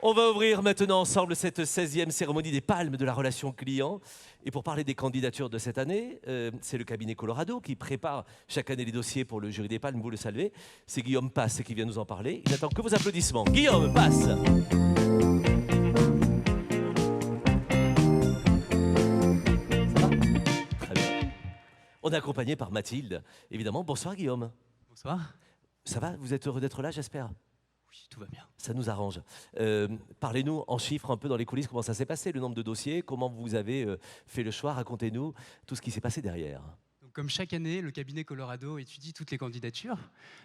On va ouvrir maintenant ensemble cette 16e cérémonie des palmes de la relation client. Et pour parler des candidatures de cette année, c'est le cabinet Colorado qui prépare chaque année les dossiers pour le jury des palmes, vous le savez. C'est Guillaume Passe qui vient nous en parler. Il n'attend que vos applaudissements. Guillaume Passe. Ça va ? Très bien. On est accompagné par Mathilde, évidemment. Bonsoir Guillaume. Bonsoir. Ça va ? Vous êtes heureux d'être là, j'espère ? Oui, tout va bien. Ça nous arrange. Parlez-nous en chiffres un peu dans les coulisses, comment ça s'est passé, le nombre de dossiers, comment vous avez fait le choix, racontez-nous tout ce qui s'est passé derrière. Donc, comme chaque année, le cabinet Colorado étudie toutes les candidatures.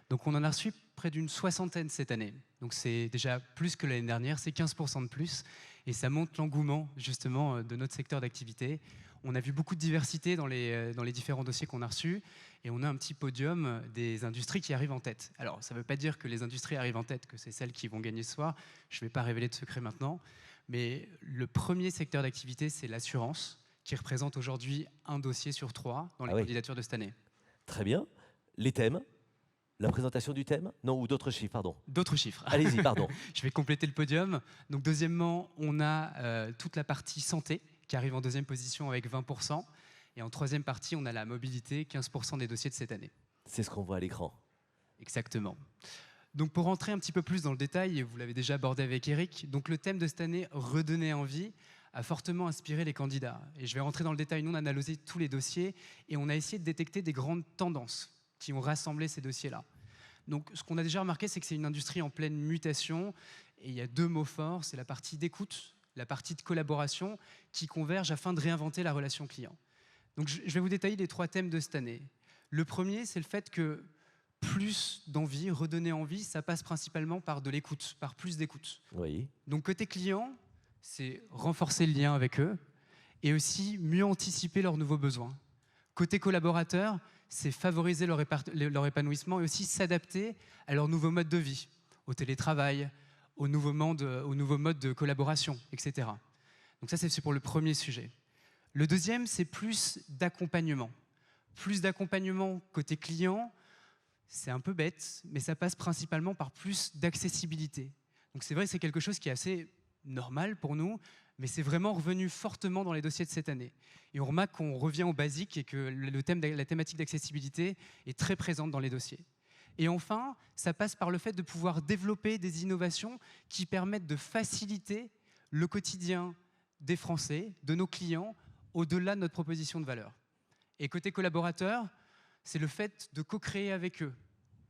Donc on en a reçu près d'une 60aine cette année. Donc c'est déjà plus que l'année dernière, c'est 15% de plus. Et ça montre l'engouement justement de notre secteur d'activité. On a vu beaucoup de diversité dans les différents dossiers qu'on a reçus. Et on a un petit podium des industries qui arrivent en tête. Alors, ça ne veut pas dire que les industries arrivent en tête, que c'est celles qui vont gagner ce soir. Je ne vais pas révéler de secret maintenant. Mais le premier secteur d'activité, c'est l'assurance, qui représente aujourd'hui un dossier sur 3 dans les candidatures de cette année. Très bien. Les thèmes ? La présentation du thème ? Non, ou d'autres chiffres, pardon. D'autres chiffres. Allez-y, pardon. Je vais compléter le podium. Donc, deuxièmement, on a toute la partie santé, qui arrive en deuxième position avec 20%. Et en troisième partie, on a la mobilité, 15% des dossiers de cette année. C'est ce qu'on voit à l'écran. Exactement. Donc pour rentrer un petit peu plus dans le détail, et vous l'avez déjà abordé avec Eric, donc le thème de cette année, redonner envie, a fortement inspiré les candidats. Et je vais rentrer dans le détail, nous on a analysé tous les dossiers et on a essayé de détecter des grandes tendances qui ont rassemblé ces dossiers-là. Donc ce qu'on a déjà remarqué, c'est que c'est une industrie en pleine mutation et il y a deux mots forts, c'est la partie d'écoute, la partie de collaboration qui convergent afin de réinventer la relation client. Donc je vais vous détailler les 3 thèmes de cette année. Le premier, c'est le fait que plus d'envie, redonner envie, ça passe principalement par de l'écoute, par plus d'écoute. Oui. Donc côté client, c'est renforcer le lien avec eux et aussi mieux anticiper leurs nouveaux besoins. Côté collaborateur, c'est favoriser leur épanouissement et aussi s'adapter à leur nouveau mode de vie, au télétravail, aux nouveaux modes de collaboration, etc. Donc ça, c'est pour le premier sujet. Le deuxième, c'est plus d'accompagnement. Plus d'accompagnement côté client, c'est un peu bête, mais ça passe principalement par plus d'accessibilité. Donc c'est vrai que c'est quelque chose qui est assez normal pour nous, mais c'est vraiment revenu fortement dans les dossiers de cette année. Et on remarque qu'on revient au basique et que la thématique d'accessibilité est très présente dans les dossiers. Et enfin, ça passe par le fait de pouvoir développer des innovations qui permettent de faciliter le quotidien des Français, de nos clients, au-delà de notre proposition de valeur. Et côté collaborateurs, c'est le fait de co-créer avec eux,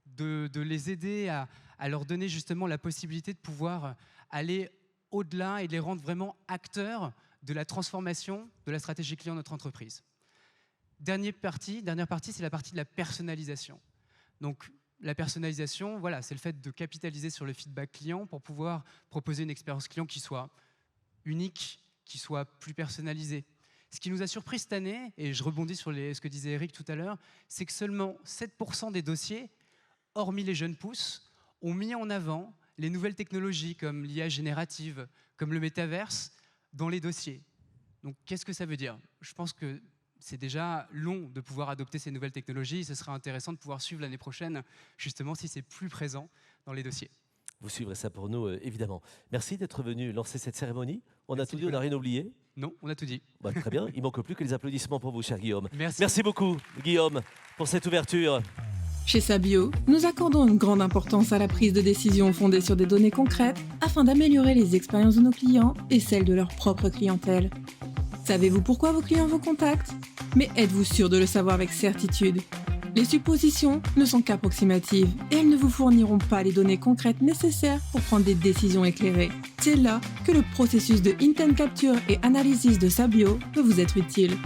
de les aider à leur donner justement la possibilité de pouvoir aller au-delà et de les rendre vraiment acteurs de la transformation de la stratégie client de notre entreprise. Dernière partie, c'est la partie de la personnalisation. Donc, la personnalisation, voilà, c'est le fait de capitaliser sur le feedback client pour pouvoir proposer une expérience client qui soit unique, qui soit plus personnalisée. Ce qui nous a surpris cette année, et je rebondis sur ce que disait Eric tout à l'heure, c'est que seulement 7% des dossiers, hormis les jeunes pousses, ont mis en avant les nouvelles technologies comme l'IA générative, comme le métaverse, dans les dossiers. Donc qu'est-ce que ça veut dire ? Je pense que c'est déjà long de pouvoir adopter ces nouvelles technologies. Ce sera intéressant de pouvoir suivre l'année prochaine, justement, si c'est plus présent dans les dossiers. Vous suivrez ça pour nous, évidemment. Merci d'être venu lancer cette cérémonie. On Merci a tout dit, on n'a rien oublié. Non, on a tout dit. Bah, très bien, il ne manque plus que les applaudissements pour vous, cher Guillaume. Merci beaucoup, Guillaume, pour cette ouverture. Chez Sabio, nous accordons une grande importance à la prise de décision fondée sur des données concrètes afin d'améliorer les expériences de nos clients et celles de leur propre clientèle. Savez-vous pourquoi vos clients vous contactent ? Mais êtes-vous sûr de le savoir avec certitude ? Les suppositions ne sont qu'approximatives et elles ne vous fourniront pas les données concrètes nécessaires pour prendre des décisions éclairées. C'est là que le processus de Intent Capture et Analysis de Sabio peut vous être utile.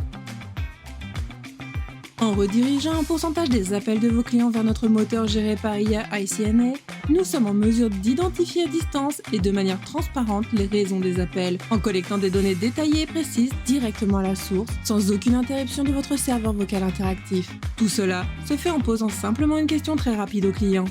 En redirigeant un pourcentage des appels de vos clients vers notre moteur géré par IA ICNA, nous sommes en mesure d'identifier à distance et de manière transparente les raisons des appels, en collectant des données détaillées et précises directement à la source, sans aucune interruption de votre serveur vocal interactif. Tout cela se fait en posant simplement une question très rapide au client.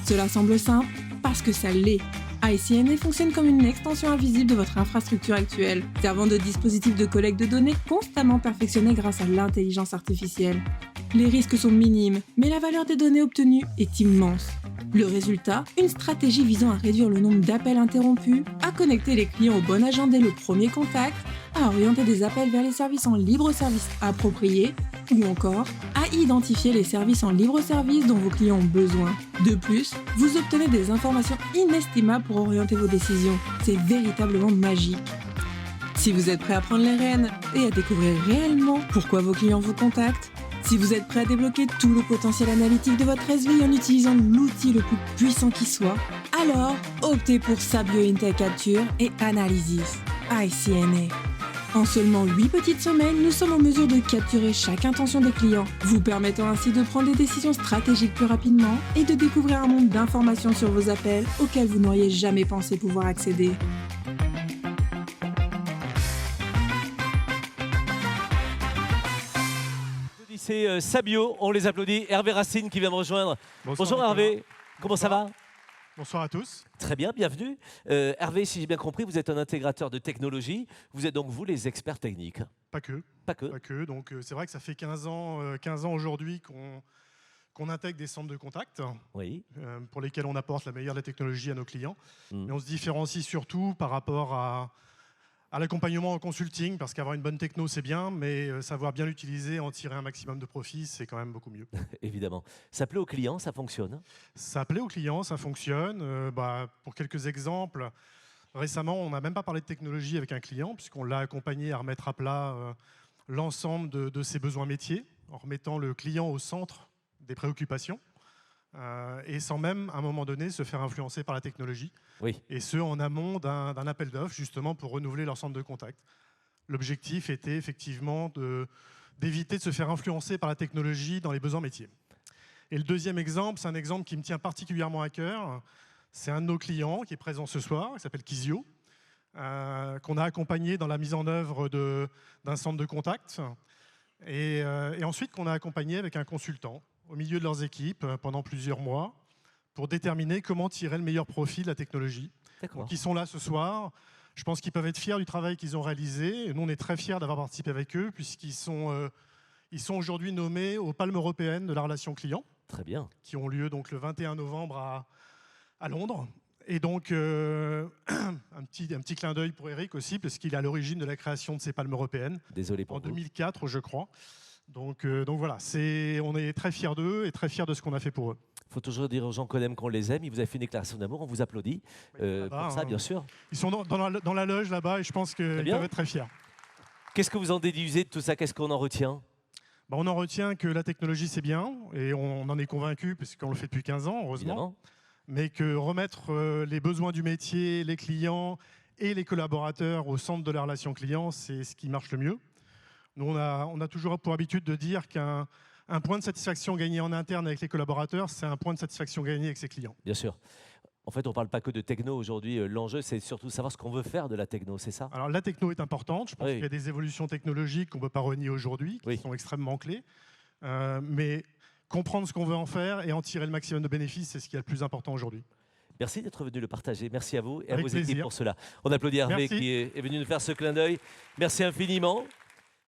Cela semble simple parce que ça l'est. ICNA fonctionne comme une extension invisible de votre infrastructure actuelle, servant de dispositif de collecte de données constamment perfectionné grâce à l'intelligence artificielle. Les risques sont minimes, mais la valeur des données obtenues est immense. Le résultat, une stratégie visant à réduire le nombre d'appels interrompus, à connecter les clients au bon agent dès le premier contact, à orienter des appels vers les services en libre service appropriés, ou encore à identifier les services en libre service dont vos clients ont besoin. De plus, vous obtenez des informations inestimables pour orienter vos décisions. C'est véritablement magique. Si vous êtes prêt à prendre les rênes et à découvrir réellement pourquoi vos clients vous contactent, si vous êtes prêt à débloquer tout le potentiel analytique de votre SVI en utilisant l'outil le plus puissant qui soit, alors optez pour Sabio Intake Capture et Analysis, ICNA. En seulement 8 petites semaines, nous sommes en mesure de capturer chaque intention des clients, vous permettant ainsi de prendre des décisions stratégiques plus rapidement et de découvrir un monde d'informations sur vos appels auxquels vous n'auriez jamais pensé pouvoir accéder. C'est Sabio, on les applaudit. Hervé Racine qui vient me rejoindre. Bonjour Hervé, comment ça va? Bonsoir à tous. Très bien, bienvenue. Hervé, si j'ai bien compris, vous êtes un intégrateur de technologie. Vous êtes donc, vous, les experts techniques. Pas que. Pas que. Pas que. Donc, c'est vrai que ça fait 15 ans aujourd'hui qu'on intègre des centres de contact Oui. pour lesquels on apporte la meilleure de la technologie à nos clients. Mm. Mais on se différencie surtout par rapport à l'accompagnement en consulting, parce qu'avoir une bonne techno, c'est bien, mais savoir bien l'utiliser, en tirer un maximum de profit, c'est quand même beaucoup mieux. Évidemment. Ça plaît aux clients, ça fonctionne? Ça plaît aux clients, ça fonctionne. Pour quelques exemples, récemment, on n'a même pas parlé de technologie avec un client, puisqu'on l'a accompagné à remettre à plat l'ensemble de ses besoins métiers, en remettant le client au centre des préoccupations, et sans même, à un moment donné, se faire influencer par la technologie. Oui. Et ce, en amont d'un appel d'offres, justement, pour renouveler leur centre de contact. L'objectif était effectivement d'éviter de se faire influencer par la technologie dans les besoins métiers. Et le deuxième exemple, c'est un exemple qui me tient particulièrement à cœur. C'est un de nos clients qui est présent ce soir, qui s'appelle Kizio, qu'on a accompagné dans la mise en œuvre d'un centre de contact, et ensuite qu'on a accompagné avec un consultant au milieu de leurs équipes pendant plusieurs mois pour déterminer comment tirer le meilleur profit de la technologie. D'accord. Donc, ils sont là ce soir. Je pense qu'ils peuvent être fiers du travail qu'ils ont réalisé. Et nous, on est très fiers d'avoir participé avec eux, puisqu'ils sont aujourd'hui nommés aux Palmes européennes de la relation client, Très bien. qui ont lieu donc le 21 novembre à Londres. Et donc, un petit clin d'œil pour Eric aussi, parce qu'il est à l'origine de la création de ces Palmes européennes, Désolé pour en vous. 2004, je crois. Donc voilà, on est très fiers d'eux et très fiers de ce qu'on a fait pour eux. Il faut toujours dire aux gens qu'on aime, qu'on les aime. Ils vous avez fait une déclaration d'amour, on vous applaudit là-bas, pour ça, hein. bien sûr. Ils sont dans la loge là-bas et je pense qu'ils bien. peuvent être très fiers. Qu'est-ce que vous en déduisez de tout ça? Qu'est-ce qu'on en retient? On en retient que la technologie, c'est bien, et on en est convaincu, puisqu'on le fait depuis 15 ans, heureusement. Évidemment. Mais que remettre les besoins du métier, les clients et les collaborateurs au centre de la relation client, c'est ce qui marche le mieux. Nous, on a toujours pour habitude de dire qu'un point de satisfaction gagné en interne avec les collaborateurs, c'est un point de satisfaction gagné avec ses clients. Bien sûr. En fait, on ne parle pas que de techno aujourd'hui. L'enjeu, c'est surtout savoir ce qu'on veut faire de la techno, c'est ça? Alors, la techno est importante. Je pense Oui. qu'il y a des évolutions technologiques qu'on ne peut pas renier aujourd'hui, qui Oui. sont extrêmement clés. Mais comprendre ce qu'on veut en faire et en tirer le maximum de bénéfices, c'est ce qui est le plus important aujourd'hui. Merci d'être venu le partager. Merci à vous et à Avec vos équipes plaisir. pour cela. On applaudit Hervé Merci. qui est venu nous faire ce clin d'œil. Merci infiniment.